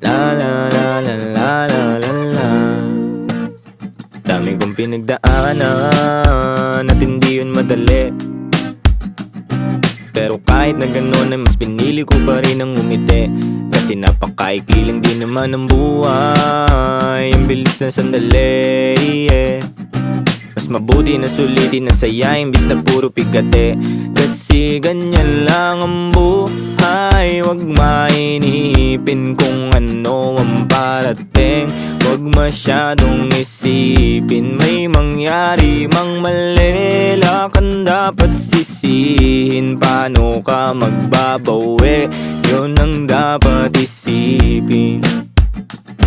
La la la la la la la la. Dami kong pinagdaanan at hindi yun madali, pero kahit na gano'n ay mas pinili ko pa rin ang umiti. Kasi napakaikli lang din naman ang buhay, ang bilis na sandali, yeah. Mas mabuti na sulitin na saya imbis na puro pigate. Kasi ganyan lang ang buhay, wag mainipin kung ano ang parating. Wag masyadong isipin, may mangyari mang mali, lakan dapat sisihin. Paano ka magbabawi, yun ang dapat isipin.